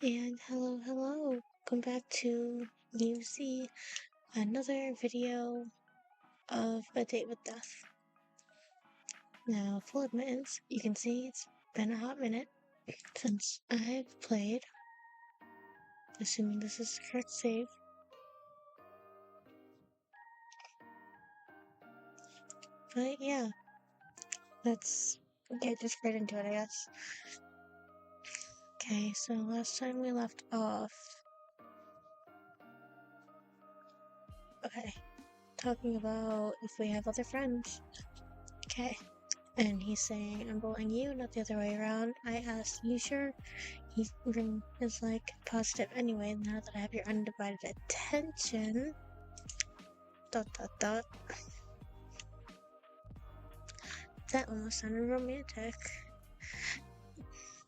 And hello. Welcome back to UC, another video of A Date with Death. Now, full admittance, you can see it's been a hot minute since I've played, assuming this is the correct save. But yeah, let's get just right into it, I guess. Okay, so last time we left off. Okay, talking about if we have other friends. Okay. And he's saying, I'm bullying you, not the other way around. I asked, you sure? He is like, positive. Anyway, now that I have your undivided attention. ... That almost sounded romantic.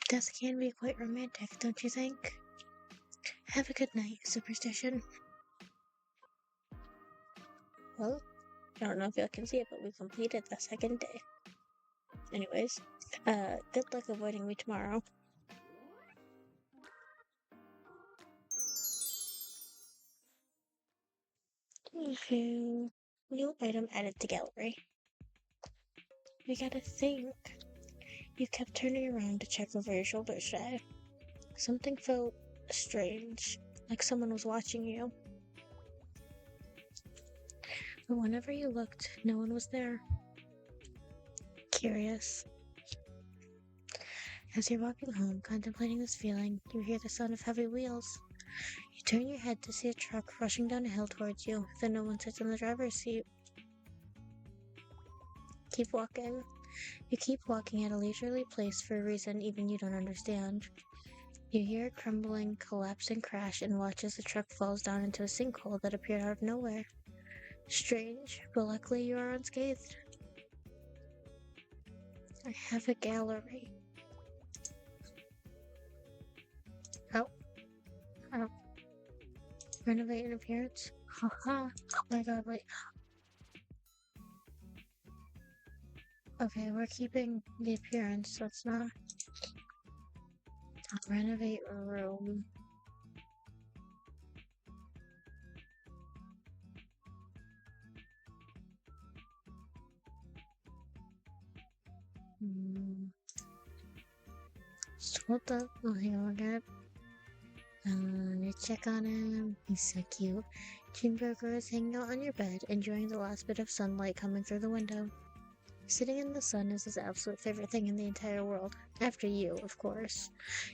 Death can be quite romantic, don't you think? Have a good night, Superstition. Well, I don't know if y'all can see it, but we completed the second day. Anyways, good luck avoiding me tomorrow. New item added to gallery. We gotta think. You kept turning around to check over your shoulder today. Something felt strange, like someone was watching you. But whenever you looked, no one was there. Curious. As you're walking home, contemplating this feeling, you hear the sound of heavy wheels. You turn your head to see a truck rushing down a hill towards you, then no one sits in the driver's seat. Keep walking. You keep walking at a leisurely pace for a reason even you don't understand. You hear a crumbling, collapsing crash and watch as the truck falls down into a sinkhole that appeared out of nowhere. Strange, but luckily you are unscathed. I have a gallery. Oh. Renovate an appearance? Haha. Oh my god, wait. Okay, we're keeping the appearance, let's not renovate a room. So what the? Oh, hang on, God. You check on him. He's so cute. Cheeseburger is hanging out on your bed, enjoying the last bit of sunlight coming through the window. Sitting in the sun is his absolute favorite thing in the entire world. After you, of course.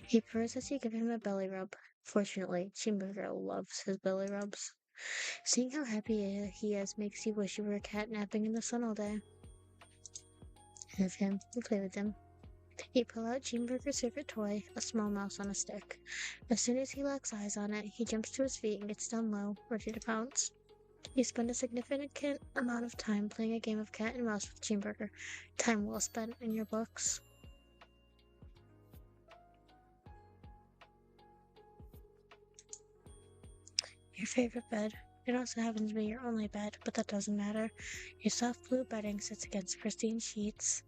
He purrs as you give him a belly rub. Fortunately, Cheeseburger loves his belly rubs. Seeing how happy he is makes you wish you were a cat napping in the sun all day. Have him. You play with him. You pull out Cheeseburger's favorite toy, a small mouse on a stick. As soon as he locks eyes on it, he jumps to his feet and gets down low, ready to pounce. You spend a significant amount of time playing a game of cat and mouse with Cheeseburger. Time well spent in your books. Your favorite bed. It also happens to be your only bed, but that doesn't matter. Your soft blue bedding sits against pristine sheets.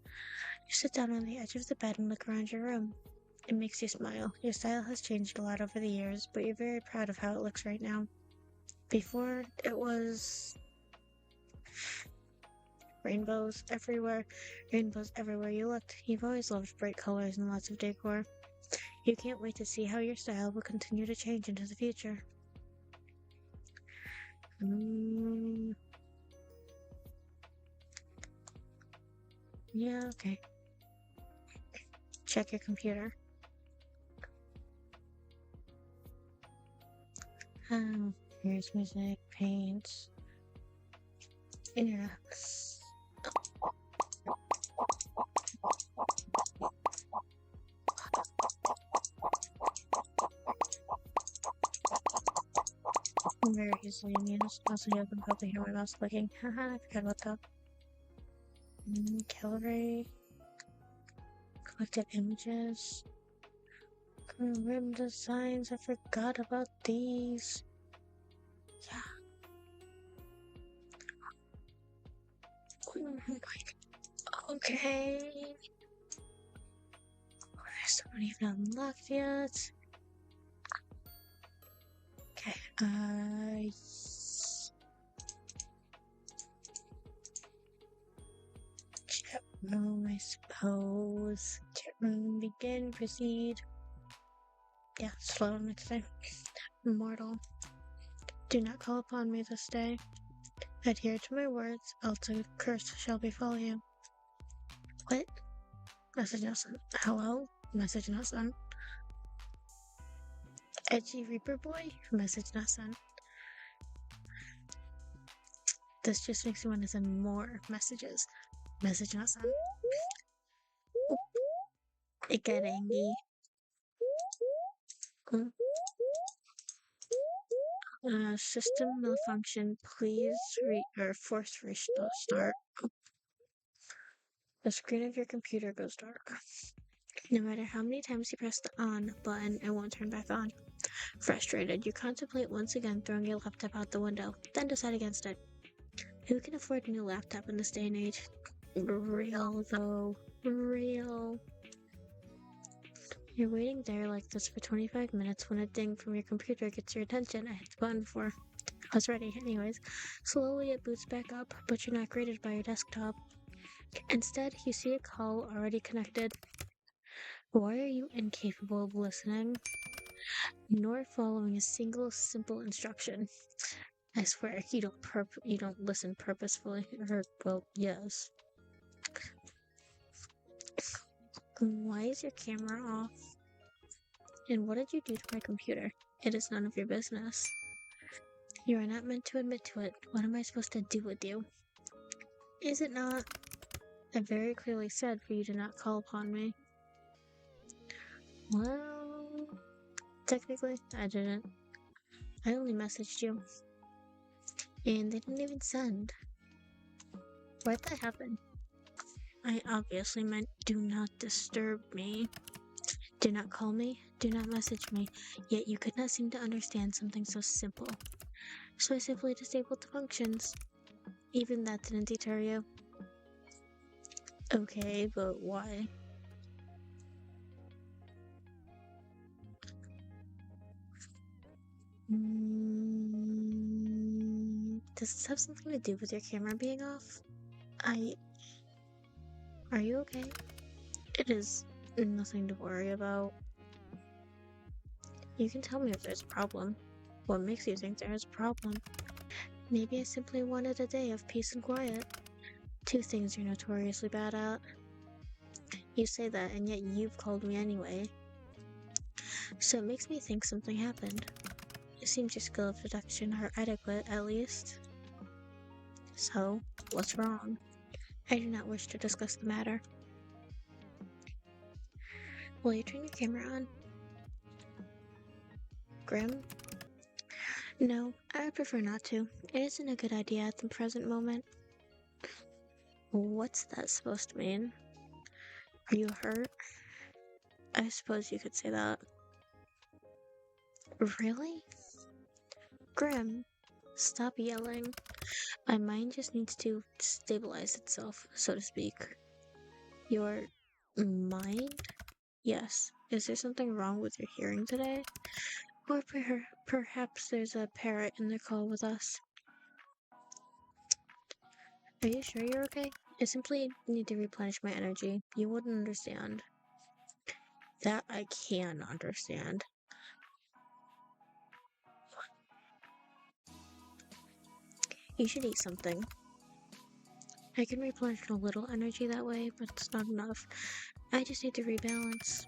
You sit down on the edge of the bed and look around your room. It makes you smile. Your style has changed a lot over the years, but you're very proud of how it looks right now. Before, it was rainbows everywhere. Rainbows everywhere you looked. You've always loved bright colors and lots of decor. You can't wait to see how your style will continue to change into the future. Yeah, okay. Check your computer. Here's music, paints, internet. I'm very easily amused. Also, you can probably hear my mouse clicking. Haha, I forgot about that. Gallery. Collected images. Rim designs. I forgot about these. Yeah. Okay. There's so many not unlocked yet. Uh, chat room, I suppose. Chat room, begin, proceed. Yeah, slow on it today. Mortal, do not call upon me this day. Adhere to my words, else a curse shall befall you. What? Message not sent. Hello? Message not sent. Edgy Reaper Boy? Message not sent. This just makes me want to send more messages. Message not sent. It got angry. System malfunction. Please force restart. The screen of your computer goes dark. No matter how many times you press the on button, it won't turn back on. Frustrated, you contemplate once again throwing your laptop out the window, then decide against it. Who can afford a new laptop in this day and age? Real, though. Real. You're waiting there like this for 25 minutes when a ding from your computer gets your attention. I hit the button before I was ready, anyways. Slowly it boots back up, but you're not greeted by your desktop. Instead, you see a call already connected. Why are you incapable of listening? Nor following a single simple instruction. I swear, you don't listen purposefully. Well, yes. Why is your camera off? And what did you do to my computer? It is none of your business. You are not meant to admit to it. What am I supposed to do with you? Is it not? I very clearly said for you to not call upon me. Well, technically, I didn't. I only messaged you. And they didn't even send. Why'd that happen? I obviously meant do not disturb me. Do not call me, do not message me, yet you could not seem to understand something so simple. So I simply disabled the functions. Even that didn't deter you. Okay, but why? Does this have something to do with your camera being off? Are you okay? It is nothing to worry about. You can tell me if there's a problem. What makes you think there is a problem? Maybe I simply wanted a day of peace and quiet. Two things you're notoriously bad at. You say that, and yet you've called me anyway. So it makes me think something happened. It seems your skill of deduction are adequate, at least. So, what's wrong? I do not wish to discuss the matter. Will you turn your camera on? Grim? No, I would prefer not to. It isn't a good idea at the present moment. What's that supposed to mean? Are you hurt? I suppose you could say that. Really? Grim, stop yelling. My mind just needs to stabilize itself, so to speak. Your mind? Yes. Is there something wrong with your hearing today? Or perhaps there's a parrot in the call with us. Are you sure you're okay? I simply need to replenish my energy. You wouldn't understand. That I can understand. You should eat something. I can replenish a little energy that way, but it's not enough. I just need to rebalance.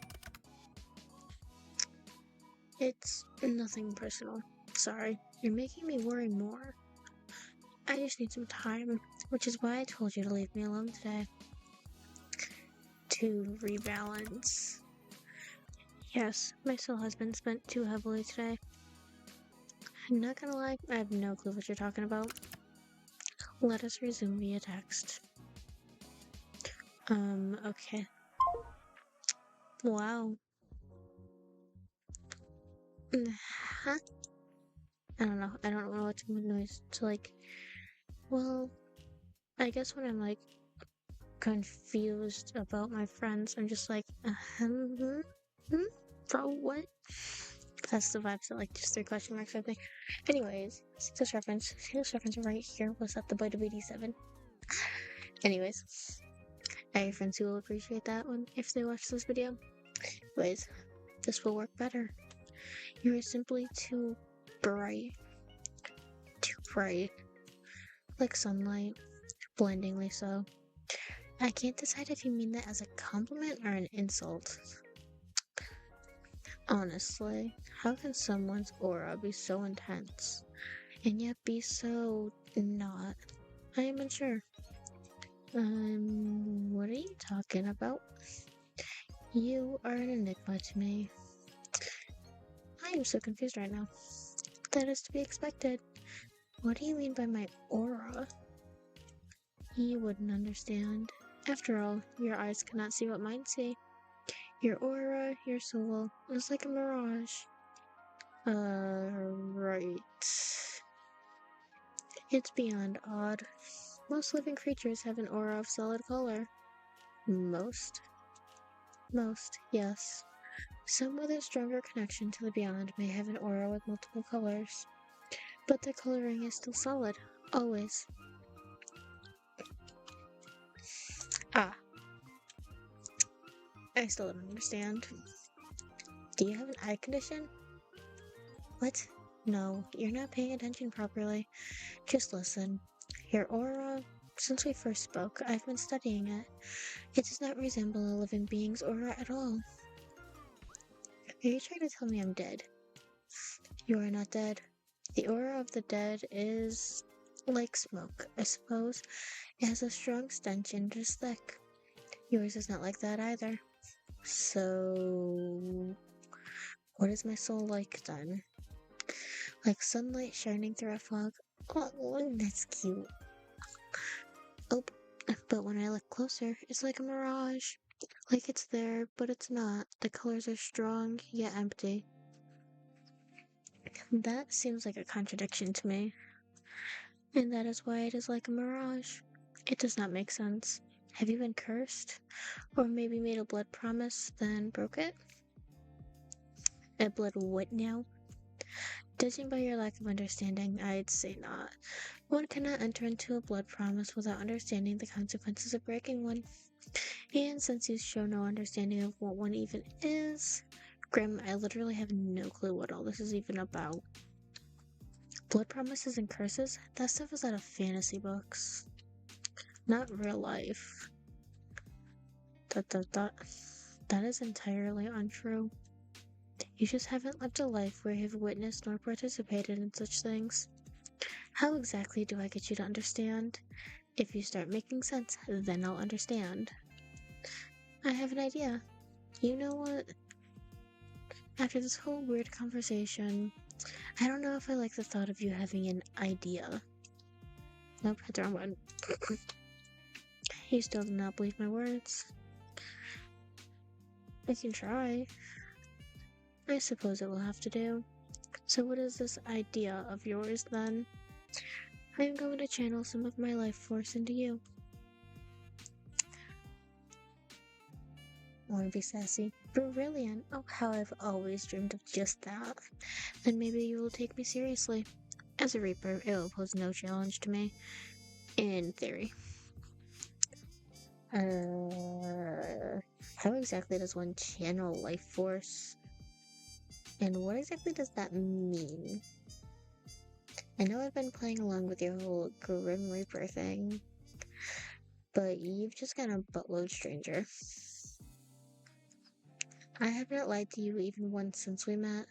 It's nothing personal. Sorry, you're making me worry more. I just need some time, which is why I told you to leave me alone today. To rebalance. Yes, my soul has been spent too heavily today. I'm not gonna lie, I have no clue what you're talking about. Let us resume via text. Okay. Wow. Huh? I don't know. I don't know what to noise to like. Well, I guess when I'm like confused about my friends, I'm just like, hmm? For what? That's the vibes that like just 3 question marks something. Anyways, see this reference right here was at the Bite of 87. Anyways, I have friends who will appreciate that one if they watch this video. Anyways, this will work better. You are simply too bright. Too bright. Like sunlight. Blindingly so. I can't decide if you mean that as a compliment or an insult. Honestly, how can someone's aura be so intense and yet be so not? I am unsure. What are you talking about? You are an enigma to me. I am so confused right now. That is to be expected. What do you mean by my aura? You wouldn't understand. After all, your eyes cannot see what mine see. Your aura, your soul, is like a mirage. Right. It's beyond odd. Most living creatures have an aura of solid color. Most? Most, yes. Some with a stronger connection to the beyond may have an aura with multiple colors. But the coloring is still solid. Always. Ah. I still don't understand. Do you have an eye condition? What? No, you're not paying attention properly. Just listen. Your aura, since we first spoke, I've been studying it. It does not resemble a living being's aura at all. Are you trying to tell me I'm dead? You are not dead. The aura of the dead is like smoke, I suppose. It has a strong stench and is thick. Yours is not like that either. So, what is my soul like then? Like sunlight shining through a fog. Oh, that's cute. Oh, but when I look closer, it's like a mirage. Like it's there, but it's not. The colors are strong, yet empty. That seems like a contradiction to me. And that is why it is like a mirage. It does not make sense. Have you been cursed? Or maybe made a blood promise, then broke it? A blood what now? Judging by your lack of understanding, I'd say not. One cannot enter into a blood promise without understanding the consequences of breaking one. And since you show no understanding of what one even is, Grim, I literally have no clue what all this is even about. Blood promises and curses? That stuff is out of fantasy books. Not real life. That is entirely untrue. You just haven't lived a life where you have witnessed nor participated in such things. How exactly do I get you to understand? If you start making sense, then I'll understand. I have an idea. You know what? After this whole weird conversation, I don't know if I like the thought of you having an idea. Nope, hit the wrong button. You still do not believe my words. I can try. I suppose it will have to do. So what is this idea of yours then? I am going to channel some of my life force into you. I want to be sassy. Brilliant. Oh, how I've always dreamed of just that. Then maybe you will take me seriously. As a Reaper, it will pose no challenge to me. In theory. How exactly does one channel life force? And what exactly does that mean? I know I've been playing along with your whole Grim Reaper thing, but you've just got a buttload stranger. I have not lied to you even once since we met.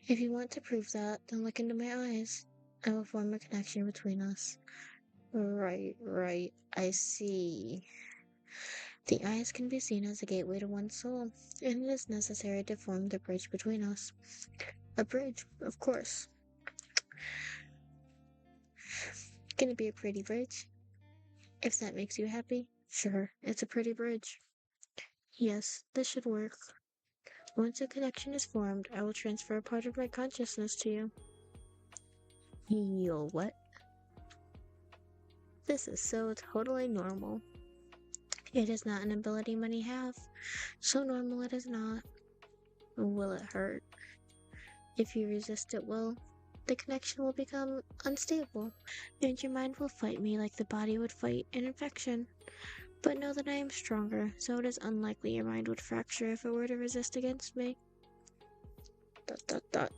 If you want to prove that, then look into my eyes. I will form a connection between us. Right, I see. The eyes can be seen as a gateway to one's soul, and it is necessary to form the bridge between us. A bridge, of course. Gonna be a pretty bridge. If that makes you happy, sure, it's a pretty bridge. Yes, this should work. Once a connection is formed, I will transfer a part of my consciousness to you. You'll what? This is so totally normal. It is not an ability many have. So normal it is not. Will it hurt? If you resist it will, the connection will become unstable, and your mind will fight me like the body would fight an infection. But know that I am stronger, so it is unlikely your mind would fracture if it were to resist against me. Dot dot dot.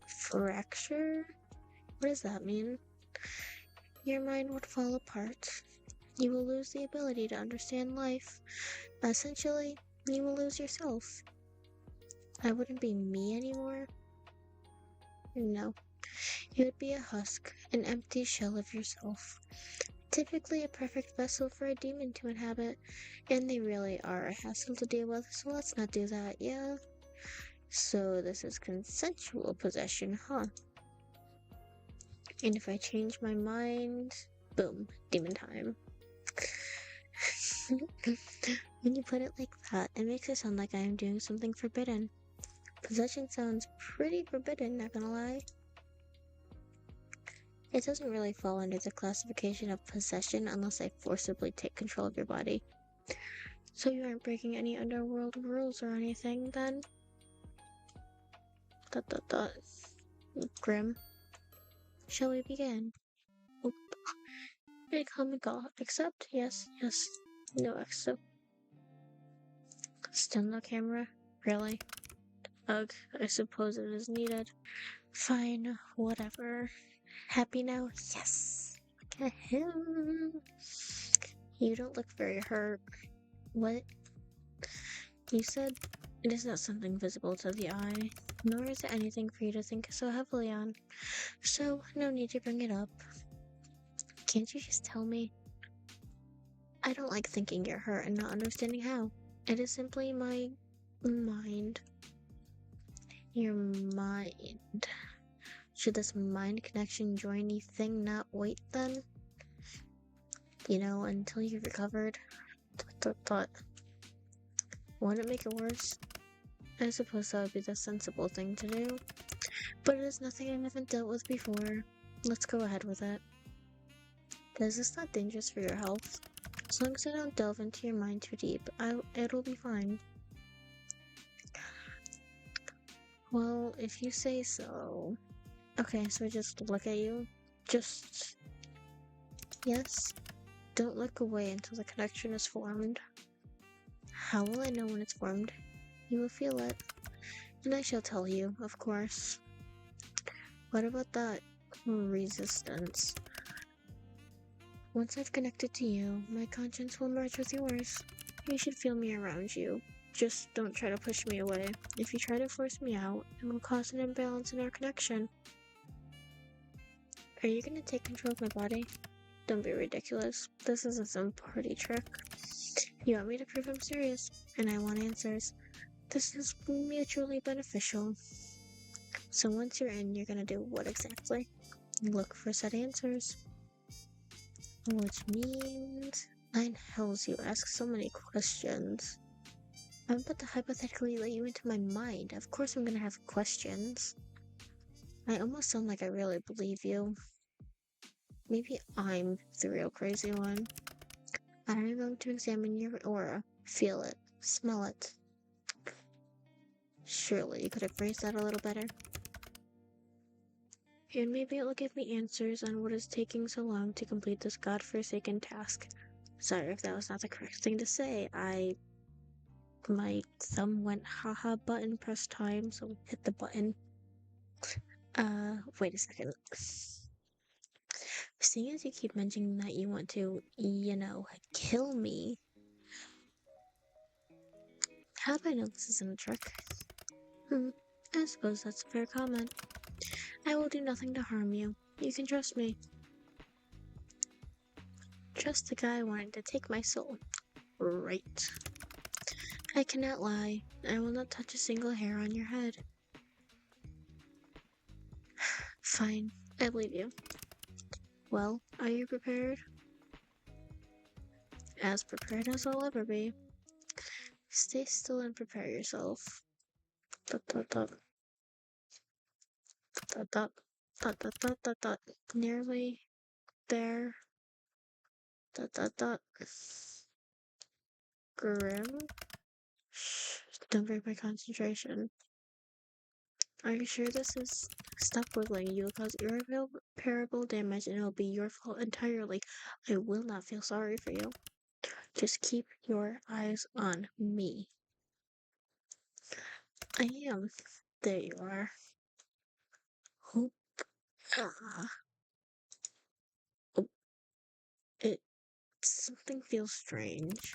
Fracture? What does that mean? Your mind would fall apart. You will lose the ability to understand life. Essentially, you will lose yourself. I wouldn't be me anymore. No. You would be a husk, an empty shell of yourself. Typically a perfect vessel for a demon to inhabit, and they really are a hassle to deal with, so let's not do that, yeah? So this is consensual possession, huh? And if I change my mind, boom, demon time. When you put it like that, it makes it sound like I am doing something forbidden. Possession sounds pretty forbidden, not gonna lie. It doesn't really fall under the classification of possession unless I forcibly take control of your body. So you aren't breaking any underworld rules or anything, then? Dot dot dot. Grim. Shall we begin? Oop. Very comical. Accept? Yes, yes. No accept. Still no camera? Really? Ugh, I suppose it is needed. Fine, whatever. Happy now? Yes! Look at him! You don't look very hurt. What? You said it is not something visible to the eye, nor is it anything for you to think so heavily on. So, no need to bring it up. Can't you just tell me? I don't like thinking you're hurt and not understanding how. It is simply my mind. Your mind. Should this mind connection join the thing not wait then? You know, until you recovered? Thought. Wouldn't it make it worse? I suppose that would be the sensible thing to do. But it is nothing I haven't dealt with before. Let's go ahead with it. Is this not dangerous for your health? As long as I don't delve into your mind too deep, it'll be fine. Well, if you say so. Okay, so just look at you. Just... Yes. Don't look away until the connection is formed. How will I know when it's formed? You will feel it. And I shall tell you, of course. What about that resistance? Once I've connected to you, my conscience will merge with yours. You should feel me around you. Just don't try to push me away. If you try to force me out, it will cause an imbalance in our connection. Are you gonna take control of my body? Don't be ridiculous. This isn't some party trick. You want me to prove I'm serious, and I want answers. This is mutually beneficial. So once you're in, you're gonna do what exactly? Look for said answers. Which means... Nine hells, you ask so many questions. I'm about to hypothetically let you into my mind. Of course I'm gonna have questions. I almost sound like I really believe you. Maybe I'm the real crazy one. I'm going to examine your aura. Feel it. Smell it. Surely you could have phrased that a little better. And maybe it'll give me answers on what is taking so long to complete this godforsaken task. Sorry if that was not the correct thing to say. My thumb went haha button press time, so hit the button. Wait a second. Seeing as you keep mentioning that you want to, kill me, how do I know this isn't a trick? I suppose that's a fair comment. I will do nothing to harm you. You can trust me. Trust the guy wanting to take my soul. Right. I cannot lie. I will not touch a single hair on your head. Fine. I believe you. Well, are you prepared? As prepared as I'll ever be. Stay still and prepare yourself. Dot dot dot. Dot dot dot dot dot dot dot. Nearly there. Dot dot dot. Grim. Shh. Don't break my concentration. Are you sure this is... Stop wiggling. You will cause irreparable damage and it will be your fault entirely. I will not feel sorry for you. Just keep your eyes on me. I am. There you are. Oh, ah. Oh, something feels strange.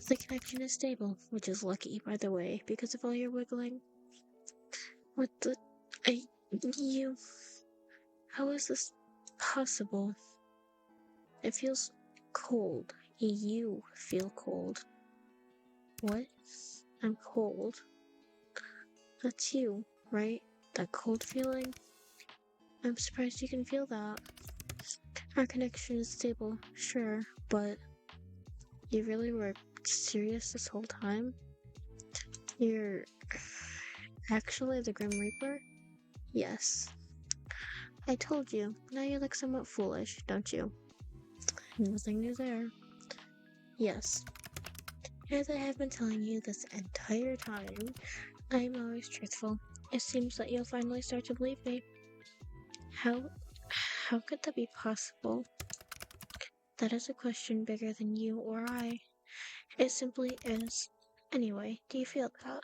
The connection is stable, which is lucky, by the way, because of all your wiggling. What the... You... How is this possible? It feels cold. You feel cold. What? I'm cold. That's you, right? That cold feeling? I'm surprised you can feel that. Our connection is stable, sure, but you really were serious this whole time? You're actually the Grim Reaper? Yes. I told you. Now you look somewhat foolish, don't you? Nothing new there. Yes. As I have been telling you this entire time, I am always truthful. It seems that you'll finally start to believe me. How could that be possible? That is a question bigger than you or I. It simply is. Anyway, do you feel that?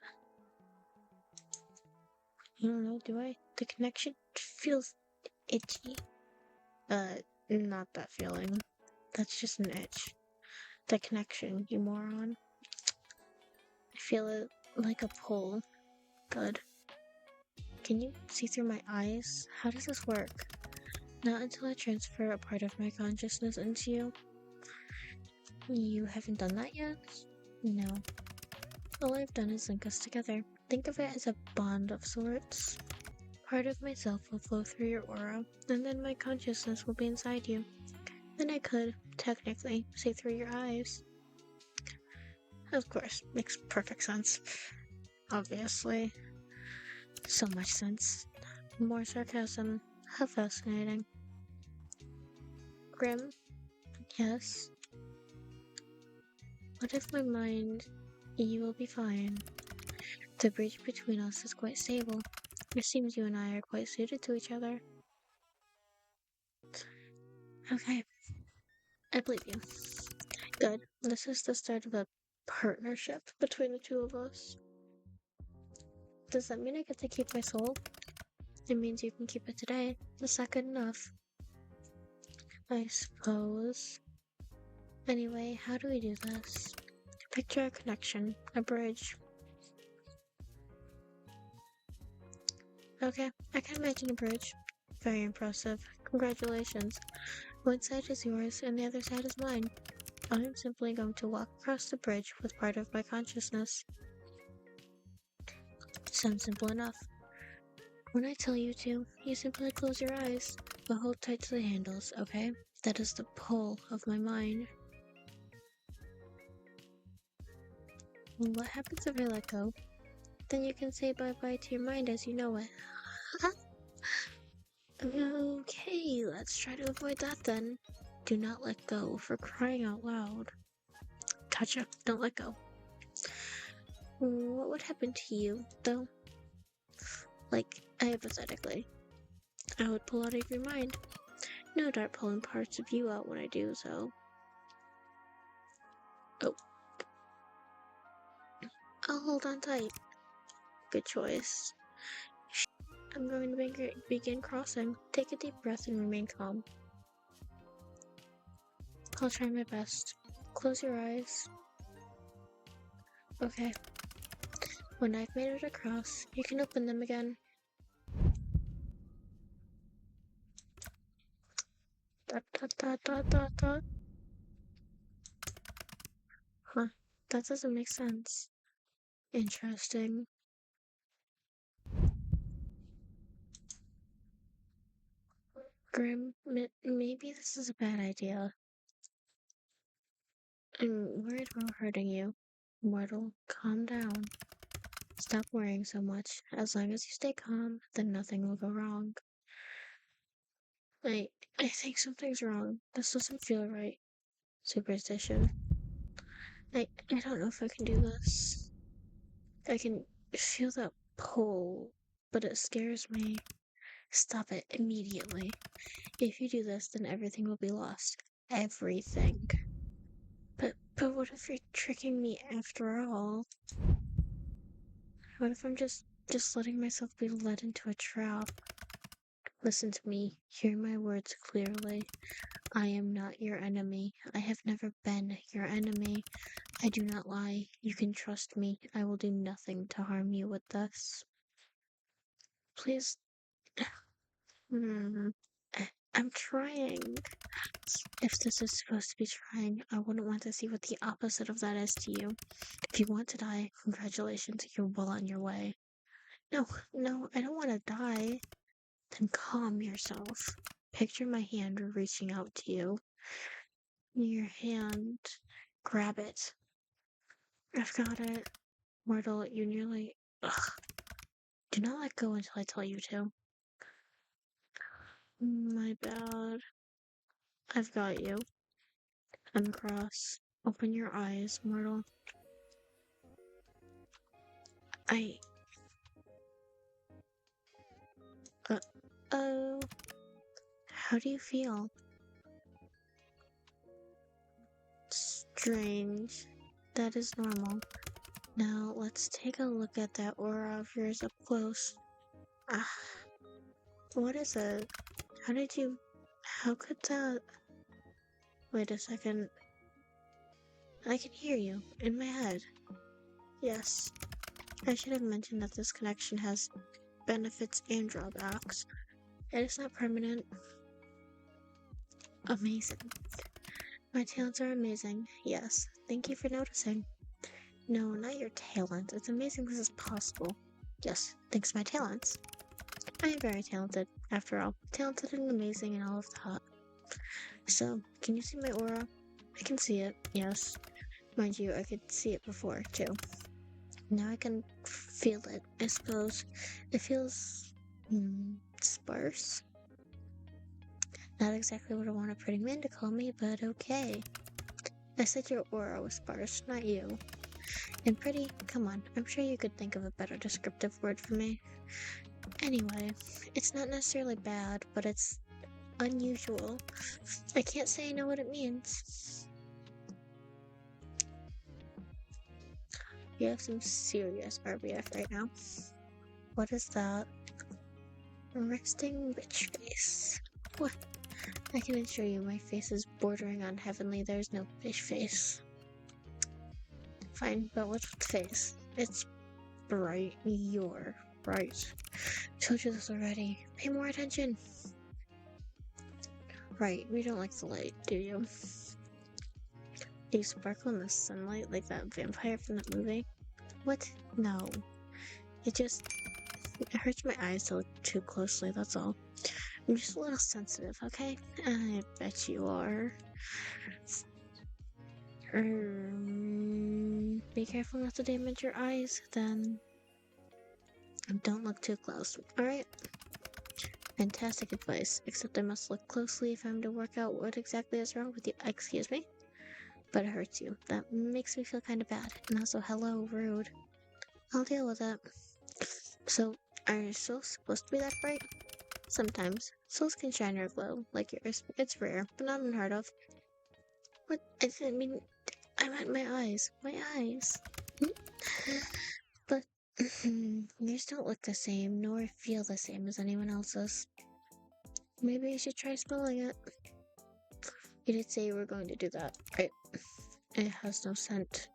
I don't know, do I? The connection feels itchy. Not that feeling. That's just an itch. The connection, you moron. I feel it like a pull. Good. Can you see through my eyes? How does this work? Not until I transfer a part of my consciousness into you. You haven't done that yet? No. All I've done is link us together. Think of it as a bond of sorts. Part of myself will flow through your aura, and then my consciousness will be inside you. Then I could, technically, see through your eyes. Of course, makes perfect sense. Obviously. So much sense. More sarcasm. How fascinating. Grim? Yes? What if my mind... You will be fine. The bridge between us is quite stable. It seems you and I are quite suited to each other. Okay, I believe you. Good. This is the start of a partnership between the two of us. Does that mean I get to keep my soul? It means you can keep it today. Is that good enough? I suppose. Anyway, how do we do this? Picture a connection, a bridge. Okay, I can imagine a bridge. Very impressive. Congratulations. One side is yours and the other side is mine. I am simply going to walk across the bridge with part of my consciousness. Sounds simple enough. When I tell you to, you simply close your eyes, but hold tight to the handles, okay? That is the pull of my mind. What happens if I let go? Then you can say bye-bye to your mind as you know it. Okay, let's try to avoid that then. Do not let go, for crying out loud. Gotcha, don't let go. What would happen to you, though? Like, hypothetically. I would pull out of your mind. No doubt pulling parts of you out when I do so. Oh. I'll hold on tight. Good choice. I'm going to begin crossing. Take a deep breath and remain calm. I'll try my best. Close your eyes. Okay. When I've made it across, you can open them again. Dot dot dot dot dot dot. Huh. That doesn't make sense. Interesting. Grim, maybe this is a bad idea. I'm worried about hurting you. Mortal, calm down. Stop worrying so much. As long as you stay calm, then nothing will go wrong. I think something's wrong. This doesn't feel right. Superstition. I don't know if I can do this. I can feel that pull. but it scares me. Stop it immediately. If you do this, then everything will be lost. Everything. But what if you're tricking me after all? What if I'm just letting myself be led into a trap? Listen to me. Hear my words clearly. I am not your enemy. I have never been your enemy. I do not lie. You can trust me. I will do nothing to harm you with this. Please. Hmm. I'm trying. If this is supposed to be trying, I wouldn't want to see what the opposite of that is to you. If you want to die, congratulations, you're well on your way. No, no, I don't want to die. Then calm yourself. Picture my hand reaching out to you. Your hand. Grab it. I've got it. Myrtle, you nearly. Ugh. Do not let go until I tell you to. My bad. I've got you. I'm across. Open your eyes, Myrtle. I. Oh. How do you feel? Strange. That is normal. Now, let's take a look at that aura of yours up close. Ah. What is it? How did you. How could that. Wait a second. I can hear you. In my head. Yes. I should have mentioned that this connection has benefits and drawbacks. It is not permanent. Amazing. My talents are amazing. Yes. Thank you for noticing. No, not your talent. It's amazing this is possible. Yes, thanks to my talents. I am very talented, after all. Talented and amazing and all of that. So, can you see my aura? I can see it, yes. Mind you, I could see it before, too. Now I can feel it, I suppose. It feels... sparse? Not exactly what I want a pretty man to call me, but okay. I said your aura was sparse, not you. And pretty? Come on, I'm sure you could think of a better descriptive word for me. Anyway, it's not necessarily bad, but it's unusual. I can't say I know what it means. You have some serious RBF right now. What is that? Resting bitch face. What? I can assure you my face is bordering on heavenly. There's no bitch face. Fine, but what's with face? It's bright. You're bright. Told you this already. Pay more attention. Right, we don't like the light, do you? Do you sparkle in the sunlight like that vampire from that movie? What? No. It hurts my eyes to look too closely, that's all. I'm just a little sensitive, okay? I bet you are. Be careful not to damage your eyes, then. Don't look too close, alright? Fantastic advice, except I must look closely if I'm to work out what exactly is wrong with you. Excuse me? But it hurts you. That makes me feel kind of bad. And also, hello, rude. I'll deal with it. So, are souls supposed to be that bright? Sometimes. Souls can shine or glow, like yours. It's rare, but not unheard of. What? I didn't mean... I meant my eyes. My eyes. But... yours don't look the same, nor feel the same as anyone else's. Maybe you should try spelling it. You did say you were going to do that, right? It has no scent.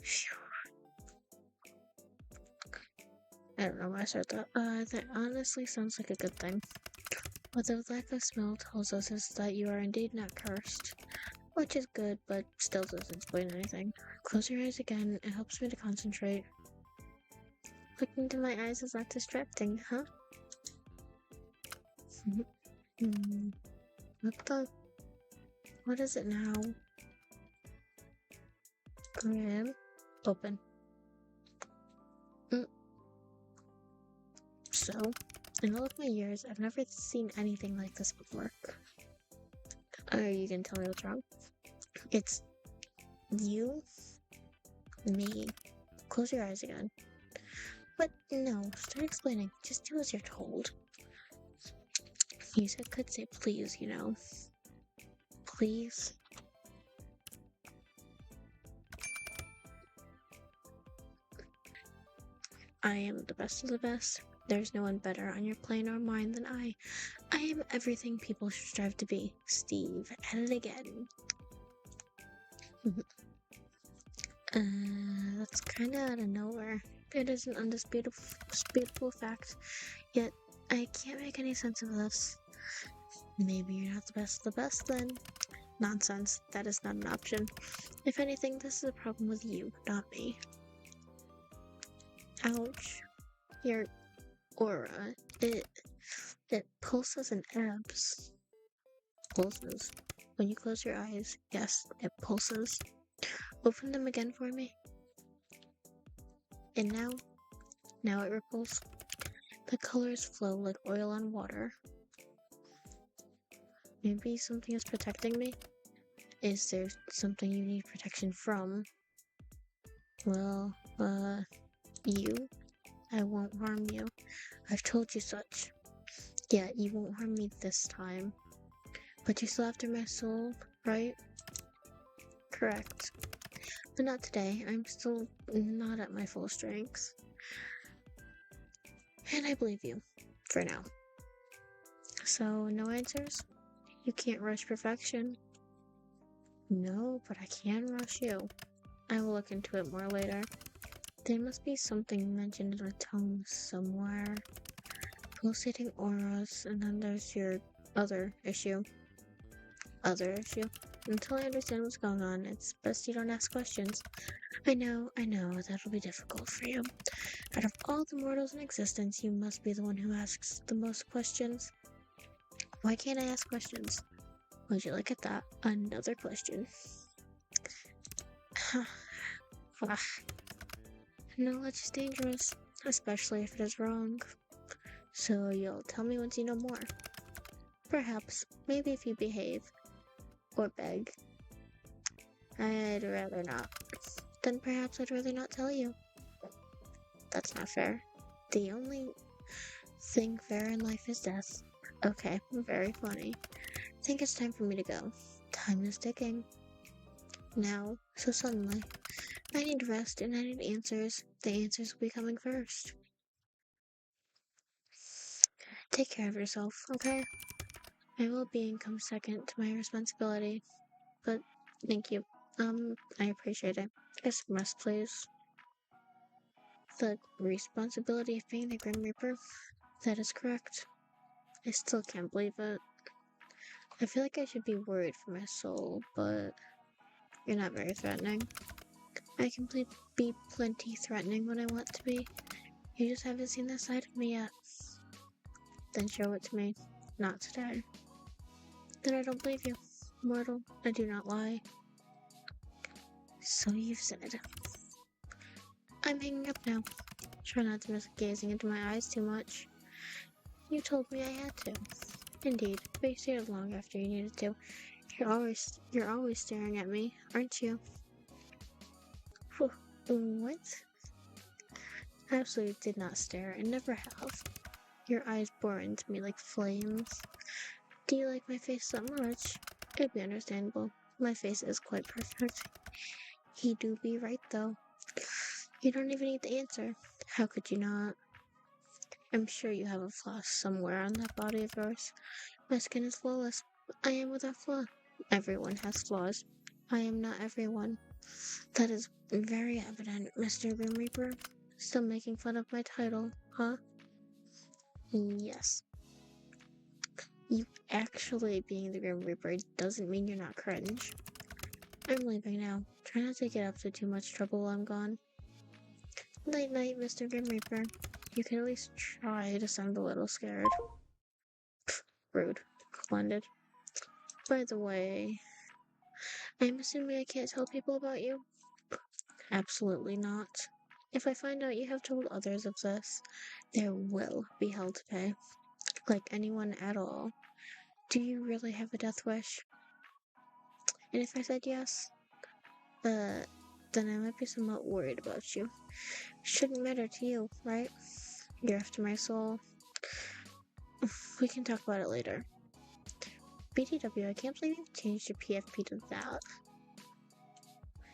Phew. I don't know why I said that. That honestly sounds like a good thing. What the lack of smell tells us is that you are indeed not cursed. Which is good, but still doesn't explain anything. Close your eyes again, it helps me to concentrate. Looking into my eyes is not distracting, huh? What is it now? Grab. Open. So, in all of my years, I've never seen anything like this before. You can tell me what's wrong? It's you, me. Close your eyes again. But no, start explaining. Just do as you're told. You said could say please, you know. Please. I am the best of the best. There's no one better on your plane or mine than I. I am everything people should strive to be. Steve, at it again. That's kinda out of nowhere. It is an undisputable fact, yet I can't make any sense of this. Maybe you're not the best of the best then. Nonsense, that is not an option. If anything, this is a problem with you, not me. Ouch. Your aura, it pulses and ebbs. Pulses. When you close your eyes, yes, it pulses. Open them again for me. And now it ripples. The colors flow like oil on water. Maybe something is protecting me? Is there something you need protection from? Well, you? I won't harm you. I've told you such. Yeah, you won't harm me this time. But you're still after my soul, right? Correct. But not today. I'm still not at my full strength. And I believe you. For now. So, no answers? You can't rush perfection. No, but I can rush you. I will look into it more later. There must be something mentioned in a tome somewhere. Pulsating auras, and then there's your other issue. Until I understand what's going on, it's best you don't ask questions. I know, that'll be difficult for you. Out of all the mortals in existence, you must be the one who asks the most questions. Why can't I ask questions? Would you look at that? Another question. Knowledge is dangerous, especially if it is wrong. So you'll tell me once you know more. Perhaps, maybe if you behave. Or beg. I'd rather not. Then perhaps I'd rather not tell you. That's not fair. The only thing fair in life is death. Okay, very funny. Think it's time for me to go. Time is ticking. Now, so suddenly. I need rest and I need answers. The answers will be coming first. Take care of yourself, okay? My well-being comes second to my responsibility. But, thank you. I appreciate it. Get some rest, please. The responsibility of being the Grim Reaper? That is correct. I still can't believe it. I feel like I should be worried for my soul, but you're not very threatening. I can be plenty threatening when I want to be. You just haven't seen that side of me yet. Then show it to me. Not today. Then I don't believe you. Mortal, I do not lie. So you've said. I'm hanging up now. Try not to miss gazing into my eyes too much. You told me I had to. Indeed, but you stayed long after you needed to. You're always staring at me, aren't you? What? I absolutely did not stare, and never have. Your eyes bore into me like flames. Do you like my face so much? It'd be understandable. My face is quite perfect. He do be right, though. You don't even need the answer. How could you not? I'm sure you have a flaw somewhere on that body of yours. My skin is flawless. I am without flaw. Everyone has flaws. I am not everyone. That is very evident, Mr. Grim Reaper. Still making fun of my title, huh? Yes. You actually being the Grim Reaper doesn't mean you're not cringe. I'm leaving now. Try not to get up to too much trouble while I'm gone. Night night, Mr. Grim Reaper. You can at least try to sound a little scared. Rude. Splendid. By the way, I'm assuming I can't tell people about you? Absolutely not. If I find out you have told others of this, there will be hell to pay. Like anyone at all. Do you really have a death wish? And if I said yes, then I might be somewhat worried about you. Shouldn't matter to you, right? You're after my soul. We can talk about it later. BTW, I can't believe you've changed your PFP to that.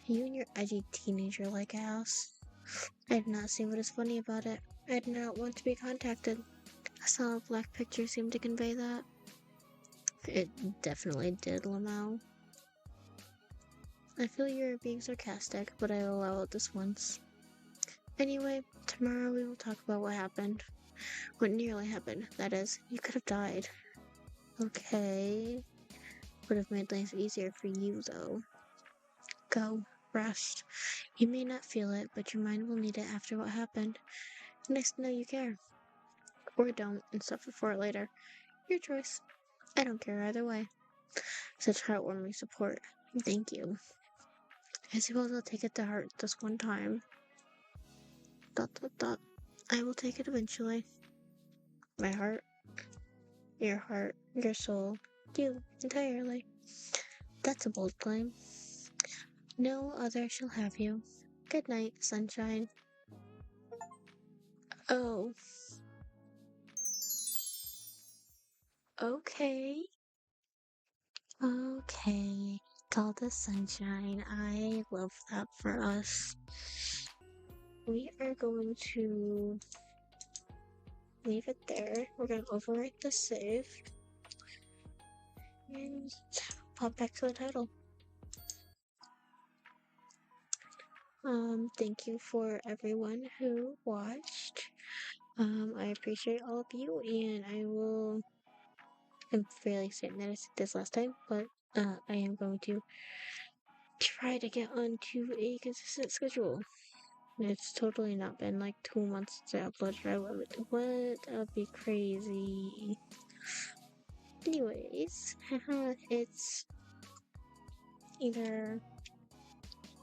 You and your edgy teenager-like ass. I did not see what is funny about it. I did not want to be contacted. I saw a black picture seem to convey that. It definitely did, Lamau. I feel you're being sarcastic, but I will allow it this once. Anyway, tomorrow we will talk about what happened. What nearly happened. That is, you could have died. Okay. Would have made things easier for you, though. Go. Rest. You may not feel it, but your mind will need it after what happened. Nice to know you care. Or don't, and suffer for it later. Your choice. I don't care either way. Such heartwarming support. Thank you. I suppose I'll take it to heart this one time. ... I will take it eventually. My heart, your soul, you entirely. That's a bold claim. No other shall have you. Good night, sunshine. Oh, okay. Okay. Call the sunshine. I love that for us. We are going to leave it there. We're going to overwrite the save. And pop back to the title. Thank you for everyone who watched. I appreciate all of you, and I'm fairly certain that I said this last time, but I am going to try to get onto a consistent schedule. It's totally not been like 2 months since I uploaded. What? That would be crazy. Anyways, it's either,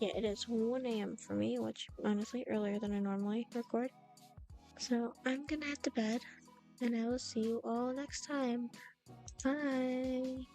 yeah, it is 1 a.m. for me, which honestly earlier than I normally record. So I'm gonna head to bed, and I will see you all next time. Bye.